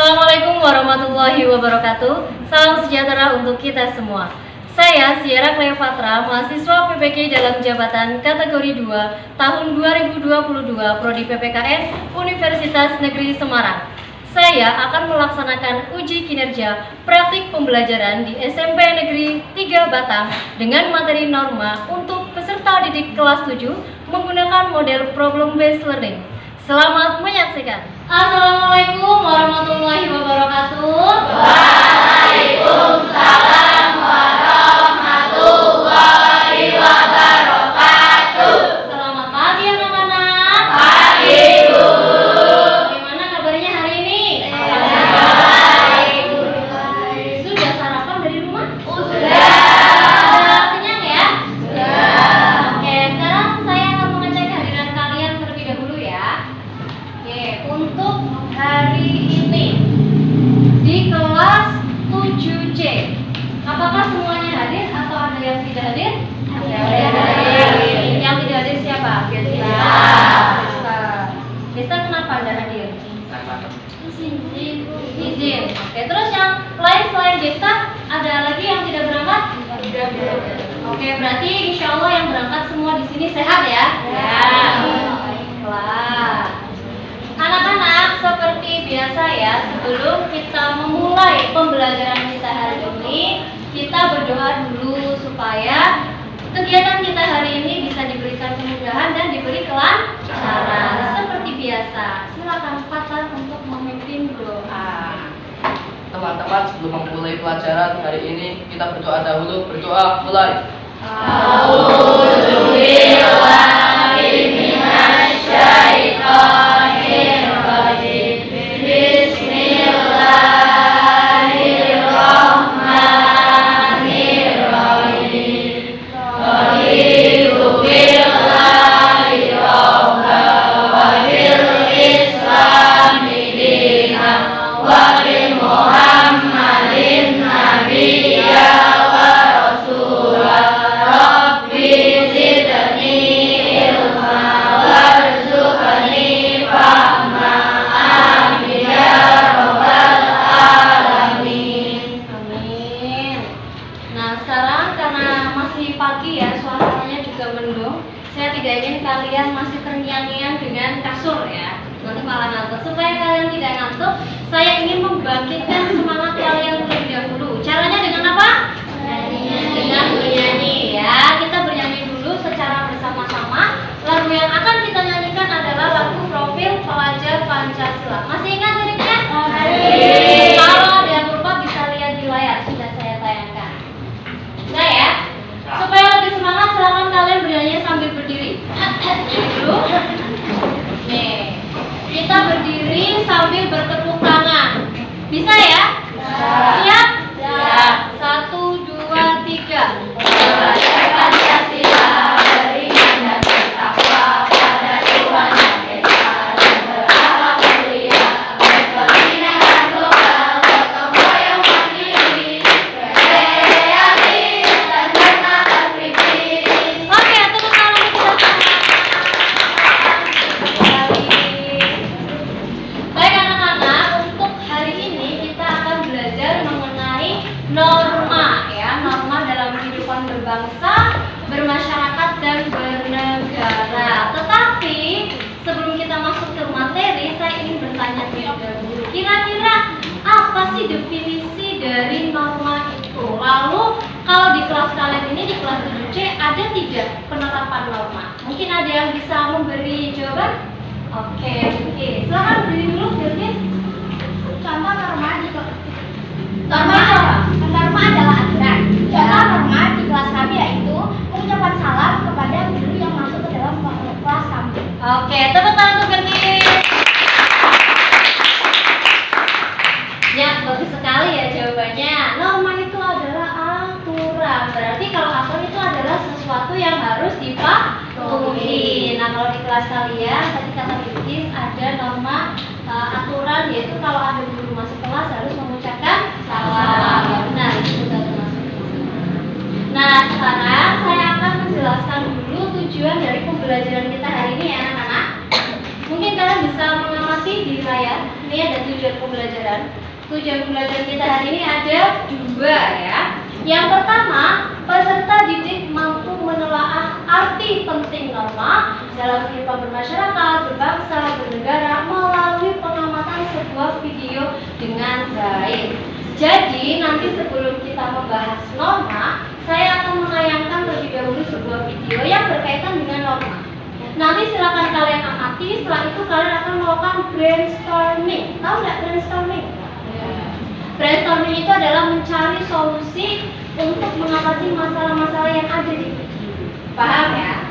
Assalamualaikum warahmatullahi wabarakatuh. Salam sejahtera untuk kita semua. Saya Sierra Cleopatra, mahasiswa PPK dalam jabatan kategori 2 tahun 2022 Prodi PPKN Universitas Negeri Semarang. Saya akan melaksanakan uji kinerja praktik pembelajaran di SMP Negeri 3 Batang dengan materi norma untuk peserta didik kelas 7 menggunakan model problem based learning. Selamat menyaksikan. Assalamualaikum warahmatullahi wabarakatuh. Waalaikumsalam warahmatullahi wabarakatuh. Selamat pagi anak-anak. Pagi Bu. Gimana kabarnya hari ini? Baik. Sudah sarapan dari rumah? Sudah. Kenyang ya? Sudah. Oke, sekarang saya akan mengecek kehadiran kalian terlebih dahulu ya. Oke, untuk hari ini di kelas 7C, apakah semuanya hadir atau ada yang tidak hadir? Hadir. Yang tidak hadir siapa? Gesta. Gesta kenapa tidak hadir? Izin. Oke, terus yang lain selain Gesta ada lagi yang tidak berangkat? Oke, berarti insya Allah yang berangkat semua di sini sehat ya? Baiklah. Anak-anak, seperti biasa ya, sebelum kita memulai pembelajaran kita hari ini, kita berdoa dulu supaya kegiatan kita hari ini bisa diberikan kemudahan dan diberi kelancaran. Seperti biasa, silakan Fatah untuk memimpin doa. Teman-teman, sebelum memulai pelajaran hari ini, kita berdoa dahulu. Berdoa, mulai. Amin. Nah, sekarang karena masih pagi ya, suasananya juga mendung. Saya tidak ingin kalian masih terngiang-ngiang dengan kasur ya. Nanti malah ngantuk. Supaya kalian tidak ngantuk, saya ingin membangkitkan semangat kalian terlebih dahulu. Caranya dengan apa? Dengan bernyanyi ya. Kita bernyanyi dulu secara bersama-sama. Lagu yang akan kita nyanyikan adalah lagu Profil Pelajar Pancasila. Masih ingat liriknya? Masih. Kalau ada yang lupa bisa lihat di layar, sudah saya tayangkan. Nah ya, supaya lebih semangat silakan kalian bernyanyi sambil berdiri. Dulu. Nih, kita berdiri sambil bertepuk tangan. Bisa ya? Siap? Siap. 1, 2, 3. Belajar Pancasila, beriman dan bertakwa pada Tuhan Yang Esa, dan berakhlak mulia, berkelindahan global, gotong royong mandiri, kreatif dan bernada kritis. Oke, tepuk tangan kita Baik anak-anak, untuk hari ini kita akan belajar mengenai norma ya, norma dalam kehidupan berbangsa, bermasyarakat dan bernegara. Tetapi sebelum kita masuk ke materi, saya ingin bertanya terlebih dahulu. Kira-kira apa sih definisi dari norma itu? Lalu kalau di kelas kalian ini di kelas 7C ada tidak penerapan norma? Mungkin ada yang bisa memberi jawaban? Oke. Silakan berdiri dulu, Bilkis. Contoh norma di Norma apa? norma adalah aturan. Contoh norma di kelas kami yaitu mengucapkan salam kepada guru yang masuk ke dalam kelas kami. Oke, tepuk tangan untuk Bilkis. Ya, bagus sekali ya jawabannya. Norma itu adalah aturan. Berarti kalau aturan itu adalah sesuatu yang harus dipatuhi. Nah, kalau di kelas kalian tadi kata Bilkis ada norma aturan, yaitu kalau ada guru masuk kelas harus mengucapkan salam. Ya, benar, itu sudah termasuk. Nah, sekarang saya akan menjelaskan dulu tujuan dari pembelajaran kita hari ini ya anak-anak. Mungkin kalian bisa mengamati di layar. Ini ada tujuan pembelajaran. Tujuan pembelajaran kita hari ini ada 2 ya. Yang pertama, peserta didik mampu menelaah arti penting norma dalam kehidupan bermasyarakat, berbangsa, bernegara melalui pengamatan sebuah video dengan baik. Jadi, nanti sebelum kita membahas norma, saya akan menayangkan terlebih dahulu sebuah video yang berkaitan dengan norma. Nanti silakan kalian amati, setelah itu kalian akan melakukan brainstorming. Tahu nggak brainstorming? Brainstorming itu adalah mencari solusi untuk mengatasi masalah-masalah yang ada di video. Paham ya?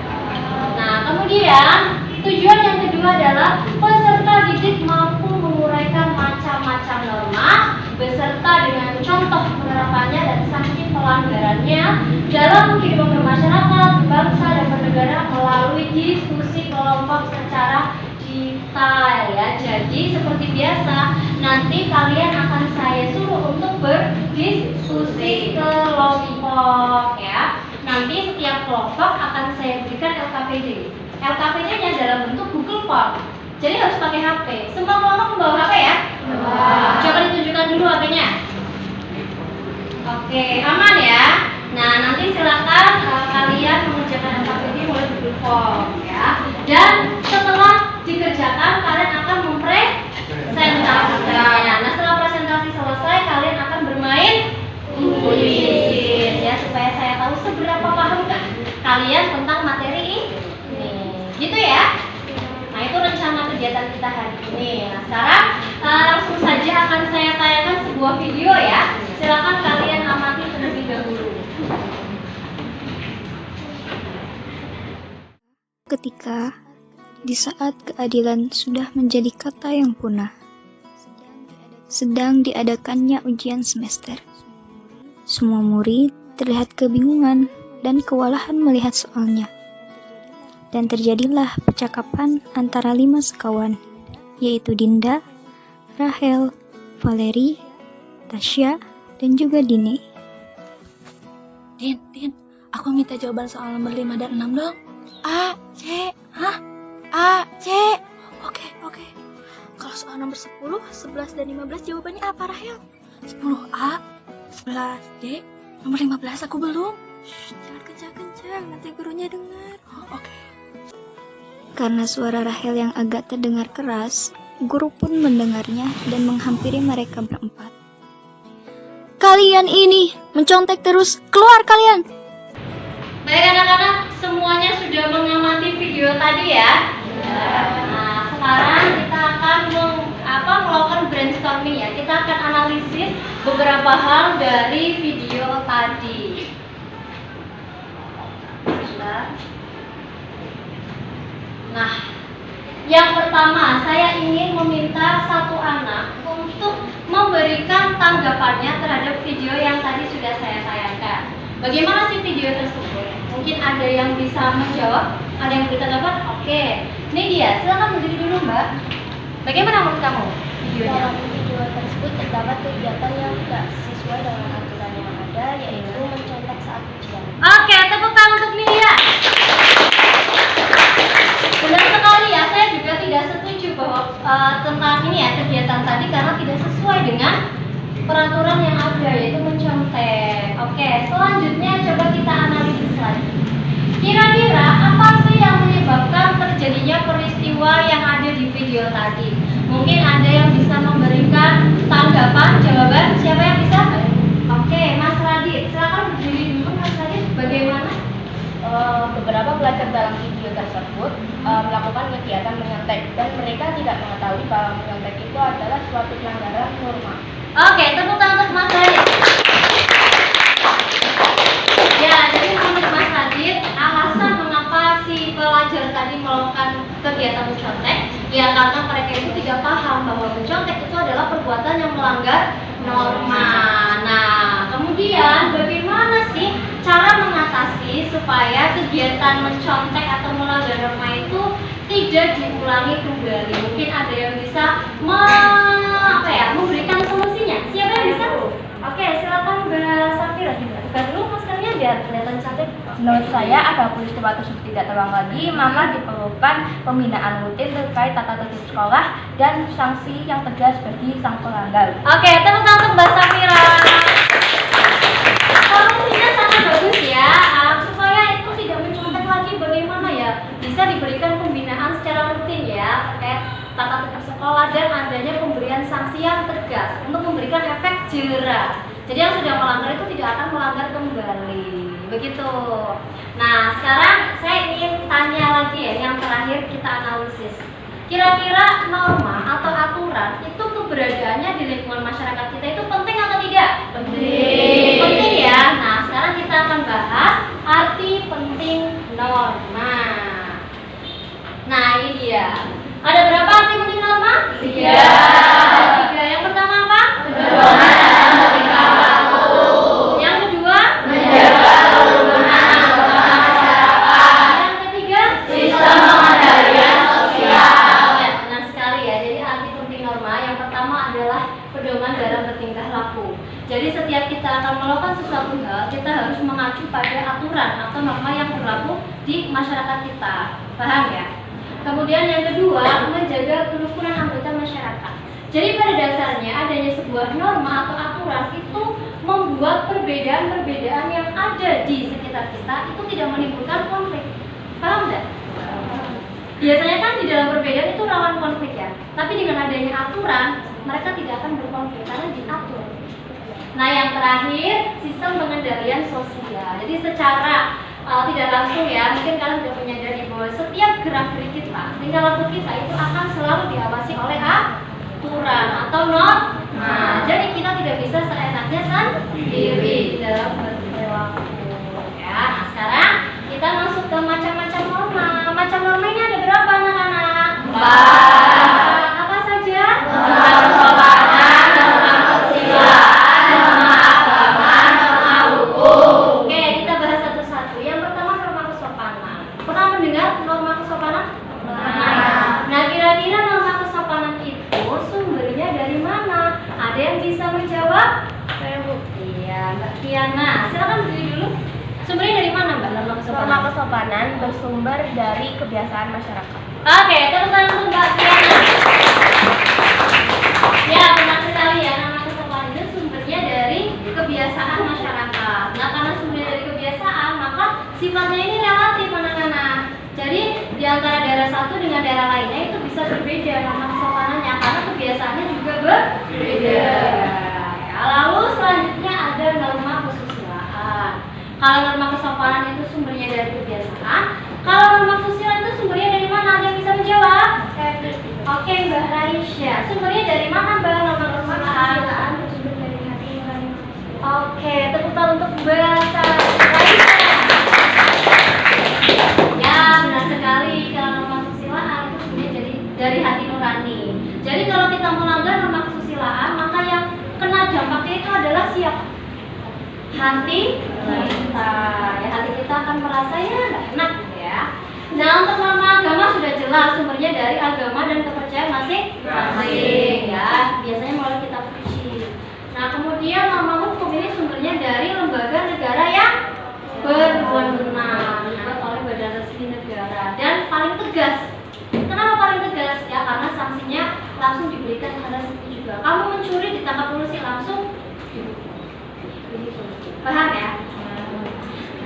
Nah, kemudian tujuan yang kedua adalah peserta didik mampu menguraikan macam-macam norma beserta dengan contoh penerapannya dan sanksi pelanggarannya dalam kehidupan bermasyarakat, bangsa dan bernegara melalui diskusi kelompok secara detail ya. Jadi seperti biasa, nanti kalian akan saya suruh untuk berdiskusi kelompok ya. Nanti setiap kelompok akan saya berikan LKPD. LKPD-nya dalam bentuk Google Form. Jadi harus pakai HP. Semua kelompok membawa HP ya? Coba ditunjukkan dulu HP-nya. Oke, aman ya. Nah, nanti silakan kalian mengerjakan LKPD melalui Google Form ya. Dan setelah dikerjakan, kalian akan mempresentasikan. Nah, setelah presentasi selesai, kalian akan bermain kuis ya, supaya saya tahu seberapa paham kalian tentang materi ini. Gitu ya. Nah, itu rencana kegiatan kita hari ini. Nah, sekarang langsung saja akan saya tayangkan sebuah video ya. Silakan kalian amati terlebih dahulu. Ketika di saat keadilan sudah menjadi kata yang punah, sedang diadakannya ujian semester. Semua murid terlihat kebingungan dan kewalahan melihat soalnya. Dan terjadilah percakapan antara 5 sekawan, yaitu Dinda, Rahel, Valeri, Tasya, dan juga Dini. Din, aku minta jawaban soal nomor 5 dan 6 dong. A, C, hah? A, C. Oke. Kalau soal nomor 10, 11, dan 15 jawabannya apa, Rahel? 10A, 11 D, nomor 15 aku belum. Shh, jangan kencang-kencang, nanti gurunya dengar. Oh, oke. Karena suara Rahel yang agak terdengar keras, guru pun mendengarnya dan menghampiri mereka berempat. Kalian ini mencontek terus, keluar kalian! Baik anak-anak, semuanya sudah mengamati video tadi ya? Nah, sekarang kita akan melakukan brainstorming ya. Kita akan analisis beberapa hal dari video tadi. Nah, yang pertama saya ingin meminta satu anak untuk memberikan tanggapannya terhadap video yang tadi sudah saya tayangkan. Bagaimana sih video tersebut? Mungkin ada yang bisa menjawab, ada yang beri tanggapan? Oke, ini dia, silakan berdiri dulu Mbak. Bagaimana menurut kamu videonya? Dalam video tersebut terdapat kegiatan yang tidak sesuai dengan aturan yang ada, yaitu mencontek saat ujian. Oke, tepuk tangan untuk Nidia. Benar sekali ya, saya juga tidak setuju bahwa tentang ini ya, kegiatan tadi karena tidak sesuai dengan peraturan yang ada, yaitu mencontek. Oke, selanjutnya coba kita analisis lagi. Kira-kira apa sih yang menyebabkan terjadinya peristiwa yang ada di video tadi? Mungkin ada yang bisa memberikan tanggapan, jawaban. Siapa yang bisa? Oke, Mas Radit, silakan berdiri dulu Mas Radit. Bagaimana? Beberapa pelajar dalam video tersebut melakukan kegiatan menyontek dan mereka tidak mengetahui bahwa menyontek itu adalah suatu pelanggaran norma. Oke, tepuk tangan untuk Mas Radit. Ya, jadi menurut Mas Radit, alasan mengapa si pelajar tadi melakukan kegiatan mencontek, ya karena mereka itu tidak paham bahwa mencontek itu adalah perbuatan yang melanggar norma. Nah, kemudian bagaimana sih cara mengatasi supaya kegiatan mencontek atau melanggar norma itu tidak diulangi kembali? Mungkin ada yang bisa memberikan solusinya. Siapa yang bisa? Oke, silakan Mbak Safira. Buka dulu maskernya biar kelihatan cantik. Menurut saya agar peristiwa tersebut tidak terulang lagi, maka diperlukan pembinaan rutin terkait tata tertib sekolah dan sanksi yang tegas bagi sang pelanggar. Oke, tepuk tangan untuk Mbak Safira. Solusinya sangat bagus ya, supaya itu tidak mencontek lagi. Bagaimana ya? Bisa diberikan pembinaan secara rutin ya terkait tata tertib sekolah dan adanya pemberian sanksi yang tegas untuk memberikan efek jera. Jadi yang sudah melanggar itu tidak akan melanggar kembali. Begitu. Nah, sekarang saya ingin tanya lagi ya, yang terakhir kita analisis. Kira-kira norma atau aturan itu keberadaannya di lingkungan masyarakat kita itu penting atau tidak? Penting. Penting ya. Nah, sekarang kita akan bahas arti penting norma. Nah, ini dia. Ada berapa arti penting norma? 3. Tiga. Yang pertama apa? Yang kedua? Menjaga kerukunan anggota masyarakat. Yang ketiga? Sistem pengendalian sosial. Ya, benar sekali ya. Jadi arti penting norma yang pertama adalah pedoman dalam bertingkah laku. Jadi setiap kita akan melakukan sesuatu hal, kita harus mengacu pada aturan atau norma yang berlaku di masyarakat kita. Paham ya? Kemudian yang kedua, menjaga kerukunan anggota masyarakat. Jadi pada dasarnya adanya sebuah norma atau aturan itu membuat perbedaan-perbedaan yang ada di sekitar kita itu tidak menimbulkan konflik. Paham nggak? Biasanya kan di dalam perbedaan itu rawan konflik ya. Tapi dengan adanya aturan, mereka tidak akan berkonflik karena diatur. Nah, yang terakhir, sistem pengendalian sosial. Jadi secara tidak langsung ya, mungkin kalian sudah menyadari bahwa setiap gerak-gerik kita, tingkah laku kita itu akan selalu diawasi oleh aturan atau norma. Jadi kita tidak bisa seenaknya sendiri dalam berperilaku. Ya, nah sekarang kita masuk ke macam-macam norma. Macam norma ini ada berapa anak-anak? 4. Apa saja? Norma kesopanan, norma kesusilaan, norma agama, norma hukum. Oke, kita bahas satu-satu. Yang pertama norma kesopanan. Pernah mendengar norma kesopanan? Nah, kira-kira norma kesopanan itu sumbernya dari mana? Ada yang bisa menjawab? Iya, Mbak Kiana. Silakan berdiri dulu. Sumbernya dari mana, Mbak? Norma kesopanan. Norma kesopanan bersumber dari kebiasaan masyarakat. Oke, tepuk tangan untuk Mbak Kiana. Ya, benar sekali ya. Norma kesopanan itu sumbernya dari kebiasaan masyarakat. Nah, karena sumbernya dari kebiasaan, maka sifatnya ini relatif, anak-anak. Jadi, di antara daerah satu dengan daerah lainnya itu bisa berbeda norma kesopanannya karena kebiasaannya juga berbeda. Ya, lalu selanjutnya ada norma kesusilaan. Kalau norma kesopanan itu sumbernya dari kebiasaan, kalau norma kesusilaan itu sumbernya dari mana? Ada yang bisa menjawab? Oke, Mbak Raisya. Sumbernya dari mana, Mbak? Norma kesusilaan bersumber dari hati nurani manusia. Oke, tepuk tangan untuk Mbak Raisya. Ya, benar sekali. Kalau norma kesusilaan itu sumbernya dari hati nurani. Jadi kalau kita melanggar norma kesusilaan, maka yang kena dampaknya itu adalah siapa? Hati kita. Ya, hati kita akan merasa ya nggak enak gitu ya. Nah, untuk norma agama sudah jelas sumbernya dari agama dan kepercayaan masing-masing ya. Biasanya melalui kitab suci. Nah, kemudian norma hukum ini sumbernya dari lembaga negara yang berwenang, dibuat oleh badan resmi negara dan paling tegas. Kenapa paling tegas? Ya karena sanksinya langsung diberikan kepada situ juga. Kamu mencuri ditangkap polisi langsung dihukum. Paham ya?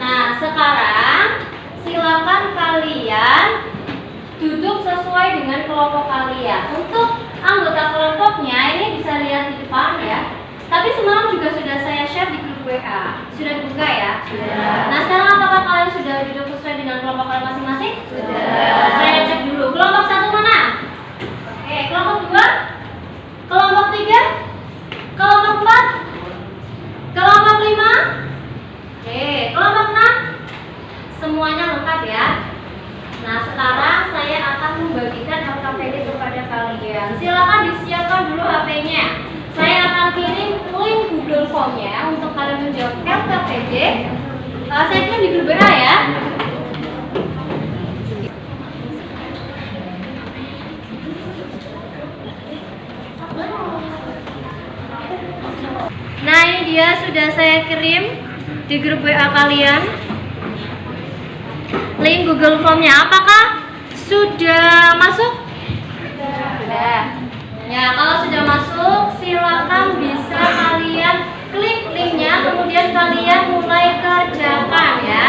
Nah, sekarang silakan kalian duduk sesuai dengan kelompok kalian. Untuk anggota kelompoknya ini bisa lihat di depan ya. Tapi semalam juga sudah saya share di grup WA. Sudah dibuka ya? Sudah. Nah, sekarang apakah kalian sudah duduk sesuai dengan kelompok kalian masing-masing? Sudah. Saya cek dulu. Kelompok 1 mana? Oke, kelompok 2? Kelompok 3? Kelompok 4? Kelompok 5? Oke, kelompok 6? Semuanya lengkap ya. Nah, sekarang saya akan membagikan LKPD kepada kalian. Silakan disiapkan dulu HP-nya. Saya akan kirim link Google Form-nya untuk kalian menjawab LKPD. Saya kirim di grup WA ya. Nah, ini dia sudah saya kirim. di grup WA kalian link Google Formnya. Apakah sudah masuk? Sudah. Ya, kalau sudah masuk, silakan bisa kalian klik linknya, kemudian kalian mulai kerjakan ya.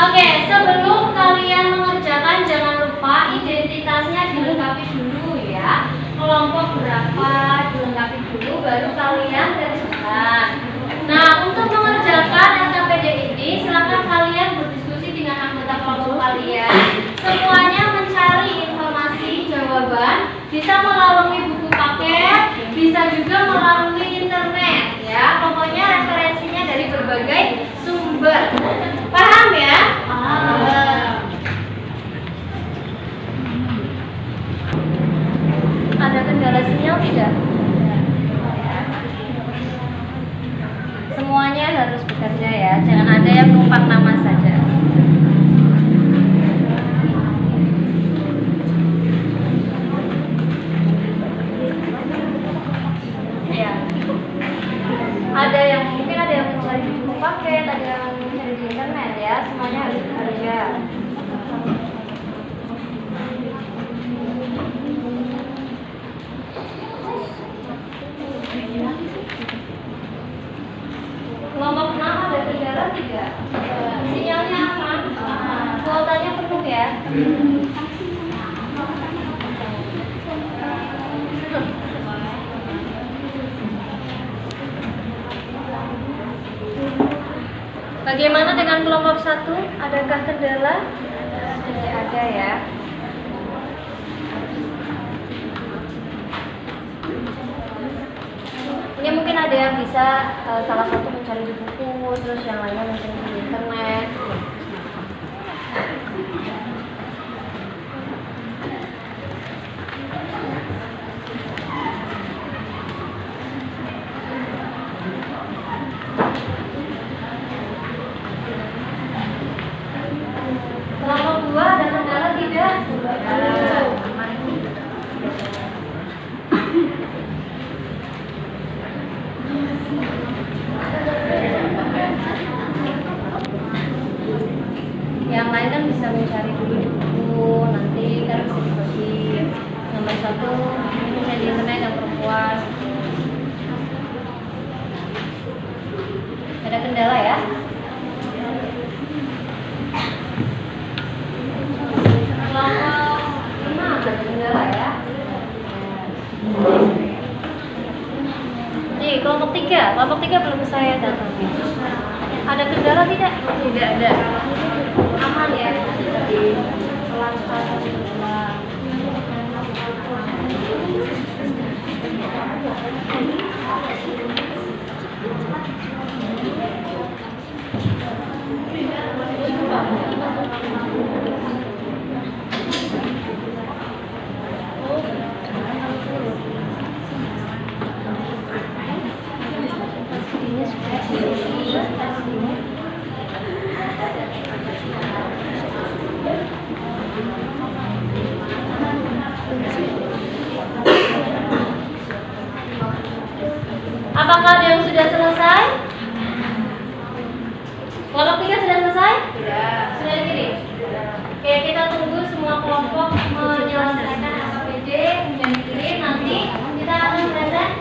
Oke, sebelum kalian mengerjakan jangan lupa identitasnya dilengkapi dulu ya. Kelompok berapa dilengkapi dulu baru kalian kerjakan. Nah, untuk mengerjakan LKPD ini silakan kalian berdiskusi dengan anggota kelompok kalian. Semuanya mencari informasi jawaban bisa melalui buku paket, bisa juga melalui internet ya. Pokoknya referensinya dari berbagai sumber. Paham ya? Ada kendala sinyal tidak? Semuanya harus bekerja ya, jangan ada yang numpang nama saja. Ya. Ada yang mungkin ada yang mencari di buku paket, ada yang mencari di internet ya, semuanya harus bekerja. Kelompok 6 ada kendala tidak? Sinyalnya aman? Kuotanya penuh ya? Bagaimana dengan kelompok 1? Adakah kendala? Tidak ada ya. Ini mungkin ada yang bisa salah satu mencari di buku, terus yang lainnya mencari di internet. Kelompok 2 ada kendala tidak? Yang lain kan bisa mencari dulu di buku, nanti kan bisa dibagi. Nomor 1 mencari di internet yang perempuan. Ada kendala ya? Kelompok 5 ada kendala ya? Nih, kelompok 3 belum saya datang. Ada kendala tidak? Tidak ada. Aman ya? Pelan-pelan. Apakah ada yang sudah selesai? Kelompok 3 sudah selesai? Sudah dikirim? Oke, kita tunggu semua kelompok menyelesaikan LKPD, kemudian dikirim, nanti kita akan present.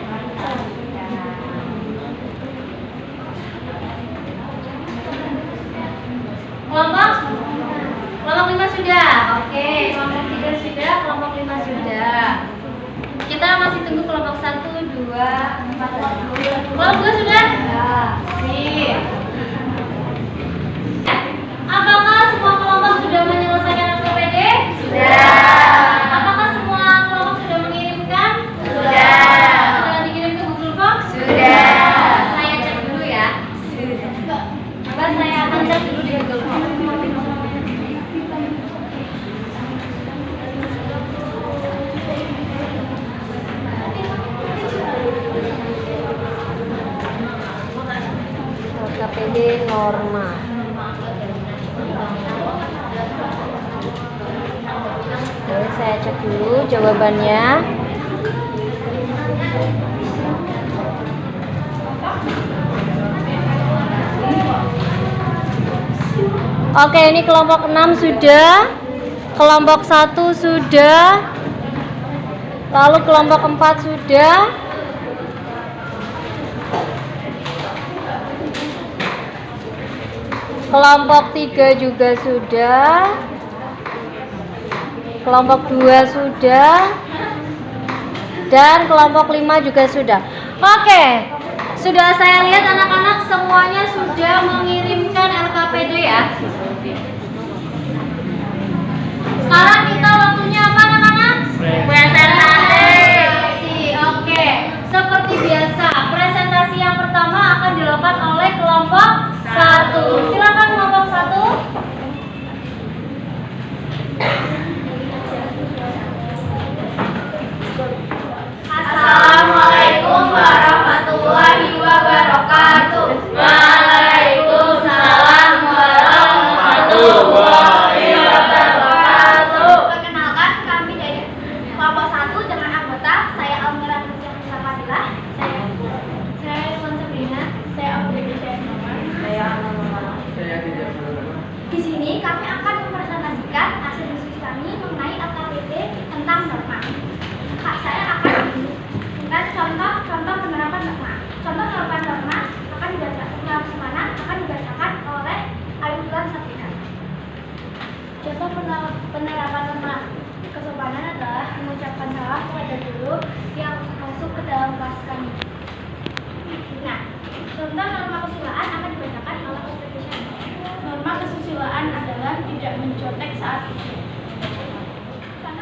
Kelompok 5 sudah? Oke, kelompok 3 sudah, kelompok 5 sudah. Kita masih tunggu kelompok 1, 2, 4, 5. Kelompok 2 sudah? Sip. Apakah semua kelompok sudah menyelesaikan norma. Oke, saya cek dulu jawabannya. Oke, ini kelompok 6 sudah, kelompok 1 sudah, lalu kelompok 4 sudah, kelompok 3 juga sudah, kelompok 2 sudah, dan kelompok 5 juga sudah. Oke, sudah saya lihat anak-anak semuanya sudah mengirimkan LKPD ya. Sekarang kita waktunya apa anak-anak? Presentasi. Oke, seperti biasa presentasi yang pertama akan dilakukan oleh kelompok 1. Silakan kelompok 1. Assalamualaikum warahmatullahi wabarakatuh. Waalaikumsalam warahmatullahi wabarakatuh. Perkenalkan, kami dari kelompok 1 dengan anggota saya Almira Nurjahisa Fadilah, saya Irwan Sabrina, saya Audrey Syahman, saya Anna Mama. Di sini kami akan mempresentasikan hasil diskusi kami mengenai LKPD tentang norma. Saya akan memberikan contoh penerapan norma. Contoh penerapan norma akan dibacakan oleh Irwan Sabrina. Contoh penerapan norma kesopanan adalah mengucapkan salam kepada guru yang masuk ke dalam kelas kami. Nah, contoh norma kesusilaan akan dibacakan oleh Audrey Syahman. Norma kesusilaan adalah tidak mencontek saat itu.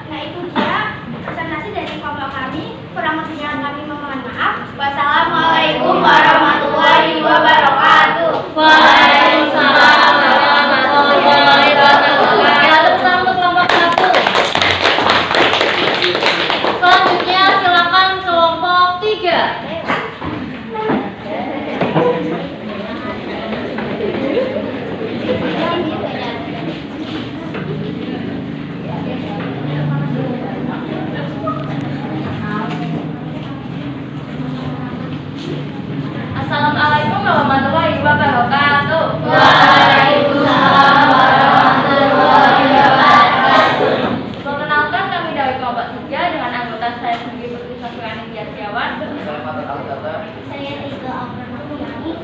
Nah, itu dia presentasi dari kelompok kami. Kurang lebihnya kami memohon maaf. Wassalamualaikum warahmatullahi wabarakatuh. Waalaikumsalam warahmatullahi wabarakatuh. Kita bersama untuk kelompok 1. Selanjutnya silakan kelompok 3. Assalamualaikum warahmatullahi wabarakatuh. Waalaikumsalam warahmatullahi wabarakatuh. Perkenalkan, kami dari kelompok 3 dengan anggota saya sendiri Putri Safirani Tiasyawan. Saya Fatul Al-Data. Saya Rizka Alfrani.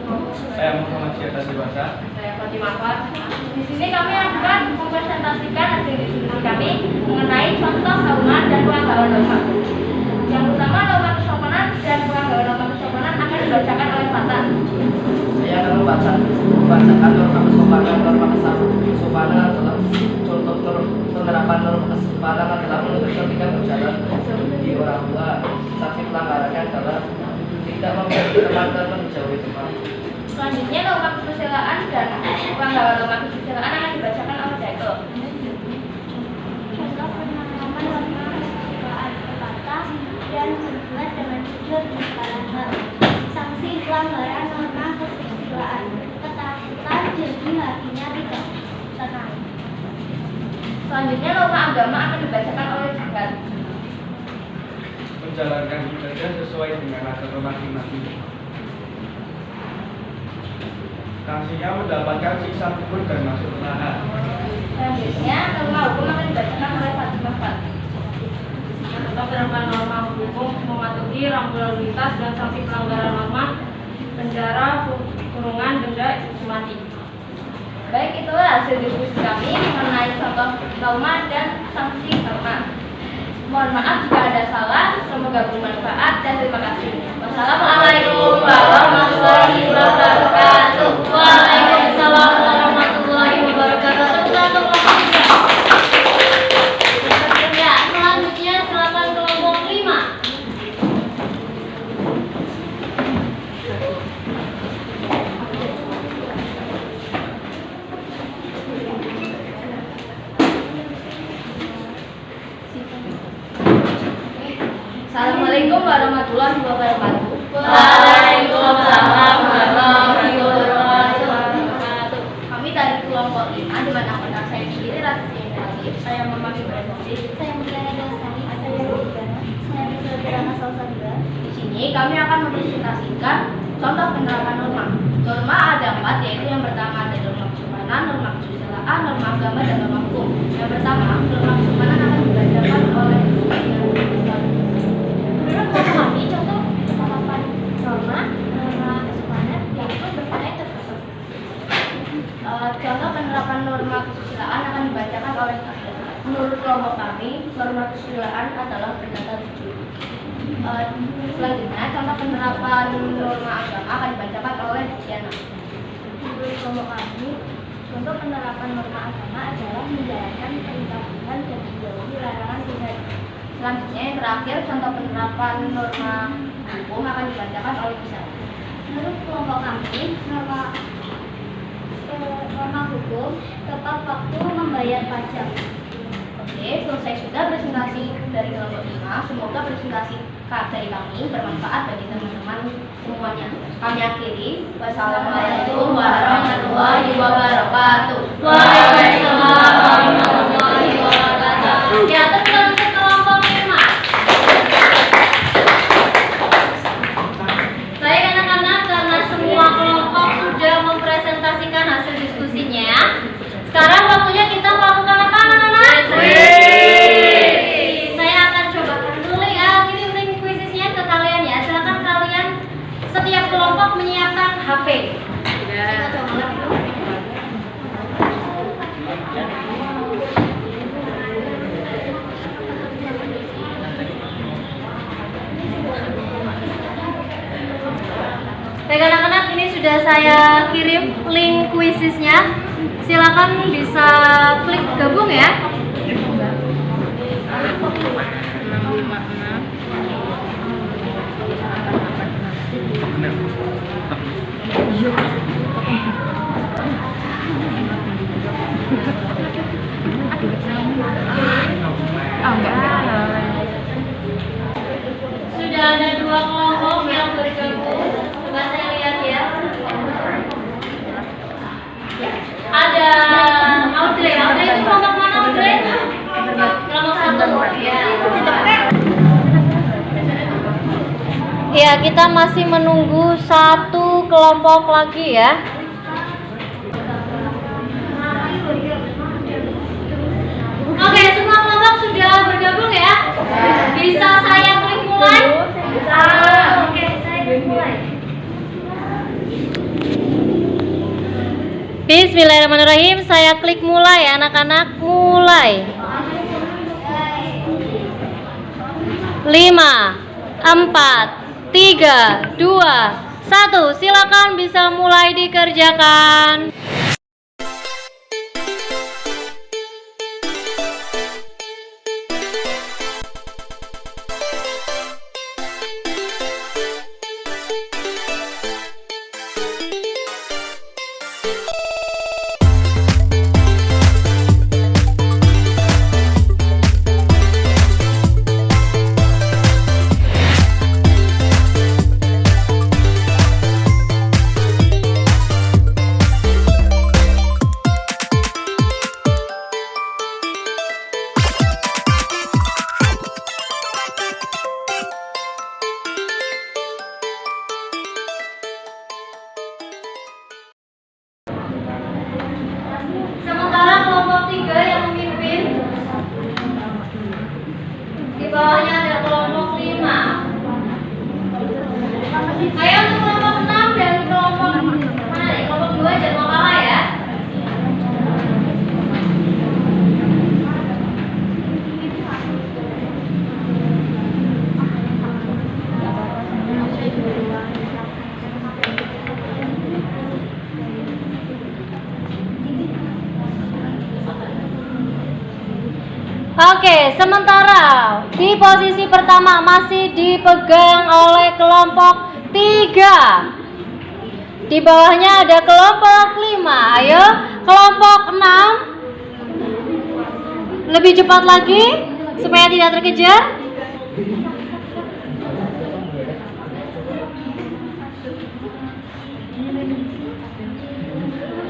Saya Muhammad Syahta Dewasa. Saya Fatimah Fat. Di sini kami akan mempresentasikan hasil diskusi kami mengenai contoh kauman dan pelanggaran norma. Yang pertama, norma kesopanan dan pelanggaran norma kesopanan akan dibacakan oleh Fatan. Saya akan membacakan norma kesopanan. Norma kesopanan adalah contoh penerapan norma kesopanan adalah menuntut ketika berjalan di orang tua. Saksi pelanggarannya adalah tidak membiarkan teman-teman menjauhi teman. Selanjutnya, norma kesusilaan dan pelanggaran norma kesusilaan akan dibacakan oleh Dato. Contoh penerapan norma kesusilaan terbatas dan berbuat dengan jujur di sekolah. Sanksi pelanggaran norma kesusilaan ketakutan jadi hatinya tidak tenang. Selanjutnya, norma agama akan dibacakan oleh Jagat. Menjalankan ibadah sesuai dengan agama masing-masing. Sanksinya mendapatkan siksa kubur dan masuk neraka. Selanjutnya, norma hukum akan dibacakan oleh Fatimah Fat. Contoh penerapan norma hukum mematuhi rambu lalu lintas dan sanksi pelanggaran norma penjara, kurungan, denda, mati. Baik, itulah hasil diskusi kami mengenai contoh norma dan sanksi norma. Mohon maaf jika ada salah, semoga bermanfaat dan terima kasih. Wassalamualaikum warahmatullahi wabarakatuh. Waalaikumsalam warahmatullahi wabarakatuh. Ya, selanjutnya silakan kelompok 5. Assalamualaikum warahmatullahi wabarakatuh. Waalaikumsalam warahmatullahi wabarakatuh. kami akan mempresentasikan contoh penerapan norma. Norma ada 4, yaitu yang pertama ada norma kesopanan, norma kesusilaan, norma agama, dan norma hukum. Yang pertama, norma kesopanan akan dibacakan oleh Menurut kelompok kami, contoh penerapan norma kesopanan yaitu berkaitan tertutup. Contoh penerapan norma kesusilaan akan dibacakan oleh menurut kelompok kami, norma kesusilaan adalah berdasar 7. Selanjutnya, contoh penerapan norma agama akan dibacakan oleh Diana. Menurut kelompok kami, contoh penerapan norma agama adalah menjalankan perintah Tuhan dan menjauhi larangan Tuhan. Selanjutnya, yang terakhir, contoh penerapan norma hukum akan dibacakan oleh Bisa. Menurut kelompok kami, norma hukum tepat waktu membayar pajak. Oke, selesai sudah presentasi dari kelompok 5. Semoga presentasi dari kami bermanfaat bagi teman-teman semuanya. Kami akhiri. Wassalamualaikum warahmatullahi wabarakatuh. Waalaikumsalam warahmatullahi wabarakatuh. Ya, terus untuk kelompok 5. Baik anak-anak, karena semua kelompok sudah mempresentasikan hasil diskusinya, sekarang waktunya kita melakukan apa anak-anak? Saya akan cobakan dulu ya, kirim link kuisisnya ke kalian ya. Silakan kalian setiap kelompok menyiapkan HP. Kita coba dulu. Baik anak-anak, ini sudah saya kirim link kuisisnya. Silakan bisa klik gabung ya. Sudah ada 2 kelompok yang bergabung. Coba saya lihat ya. Ada Audrey. Audrey itu kelompok mana Audrey? Kelompok 1 ya. Ya, kita masih menunggu 1 kelompok lagi ya. Oke, semua kelompok sudah bergabung ya? Bisa saya klik mulai? Oke, saya klik mulai. Bismillahirrahmanirrahim, saya klik mulai ya anak-anak, mulai. 5, 4, 3, 2, 1, silakan bisa mulai dikerjakan. Sementara kelompok 3 yang memimpin, di bawahnya ada kelompok 5. Ayo untuk kelompok 6 dan kelompok mana nih? Kelompok 2 jangan mau kalah ya. Oke, sementara di posisi pertama masih dipegang oleh kelompok 3. Di bawahnya ada kelompok 5. Ayo, kelompok 6. Lebih cepat lagi supaya tidak terkejar.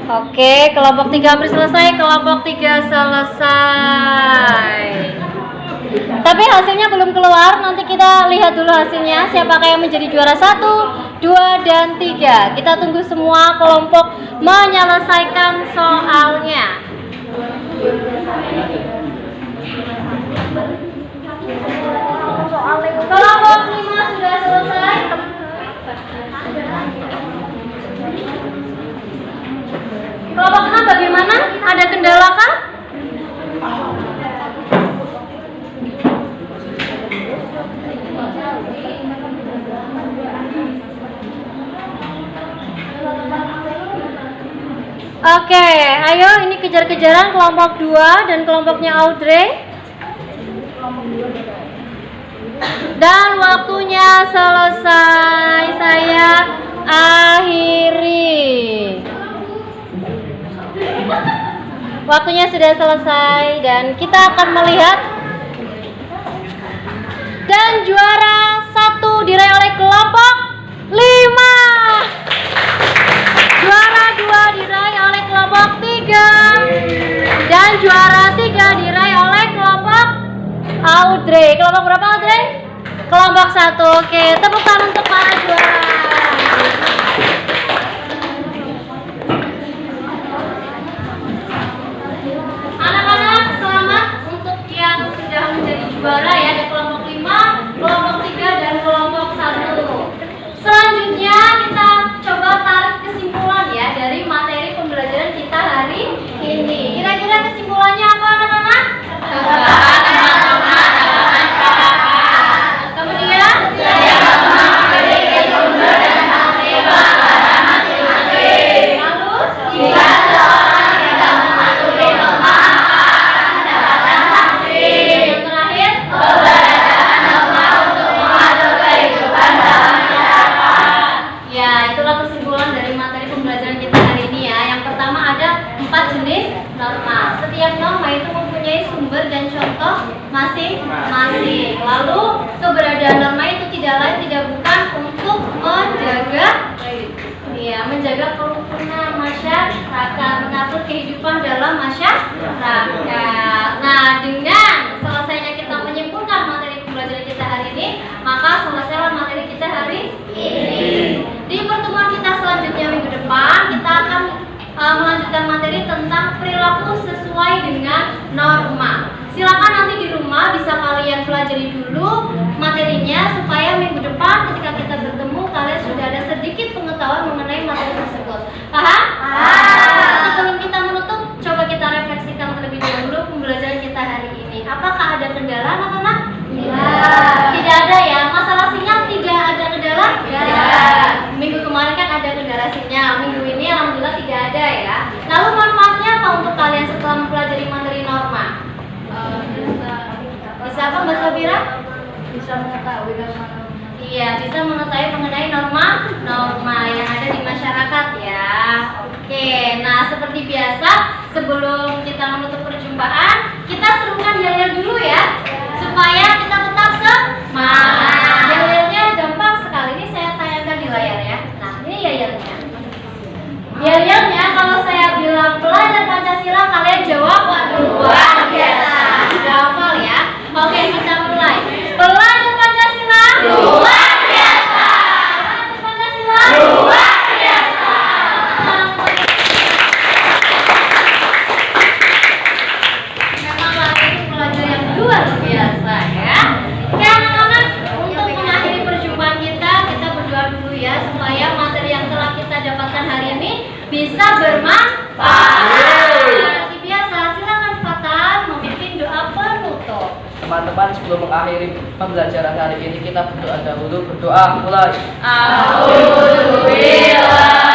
Oke, kelompok 3 hampir selesai. Kelompok 3 selesai. Tapi hasilnya belum keluar, nanti kita lihat dulu hasilnya. Siapakah yang menjadi juara 1, 2, dan 3. Kita tunggu semua kelompok menyelesaikan soalnya. Kelompok 5 sudah selesai. Kelompok 6 bagaimana? Ada kendala kah? Oke, ayo ini kejar-kejaran kelompok 2 dan kelompoknya Audrey. Dan waktunya selesai, saya akhiri. Waktunya sudah selesai dan kita akan melihat. Dan juara 1 diraih oleh kelompok 5. Juara 2 diraih oleh kelompok 3. Dan juara 3 diraih oleh kelompok Audrey. Kelompok berapa Audrey? Kelompok 1. Oke, tepuk tangan untuk para juara. Anak-anak, selamat untuk yang sudah menjadi juara ya, di kelompok 5, kelompok 3, dan kelompok 1. Selanjutnya kita coba tarik kesimpulan ya dari materi pembelajaran kita hari ini. Kira-kira kesimpulannya apa anak-anak? Kemudian masing-masing. Lalu keberadaan norma itu tidak lain tidak bukan untuk menjaga kerukunan masyarakat, mengatur kehidupan dalam masyarakat. Nah, dengan selesainya kita menyimpulkan materi pembelajaran kita hari ini, maka selesailah materi kita hari ini. Di pertemuan kita selanjutnya minggu depan, kita akan melanjutkan materi tentang perilaku sesuai dengan norma. Silakan nanti di rumah bisa kalian pelajari dulu materinya supaya minggu depan ketika kita bertemu kalian sudah ada sedikit pengetahuan mengenai materi tersebut. Paham? Sebelum kita menutup, coba kita refleksikan terlebih dahulu pembelajaran kita hari ini. Apakah ada kendala anak-anak? Tidak ada ya. Masalah sinyal tidak ada kendala? Tidak. Minggu kemarin kan ada kendala sinyal. Minggu ini alhamdulillah tidak ada ya. Lalu manfaatnya apa untuk kalian setelah mempelajari materi norma? Bisa apa Mbak Sabira? Bisa mengetahui norma. Iya, bisa mengetahui mengenai norma yang ada di masyarakat ya. Oke, nah seperti biasa sebelum kita menutup perjumpaan, kita serukan yel-yel dulu ya, supaya kita tetap semangat. Yel-yelnya gampang sekali, ini saya tayangkan di layar ya. Nah, ini yel-yelnya. Yel-yelnya kalau saya bilang pelajar Pancasila, kalian jawab luar biasa. Sudah hafal ya? Oke, kita mulai. Pelajar Pancasila luar biasa. Pelajar Pancasila luar biasa. Memanglah itu pelajar yang luar biasa ya. Oke anak-anak, untuk mengakhiri perjumpaan kita berdoa dulu ya supaya materi yang telah kita dapatkan hari ini bisa bermanfaat. Seperti biasa, silakan Fatan memimpin doa penutup. Teman-teman, sebelum mengakhiri pembelajaran hari ini kita berdoa dahulu. Berdoa mulai. Alhamdulillah.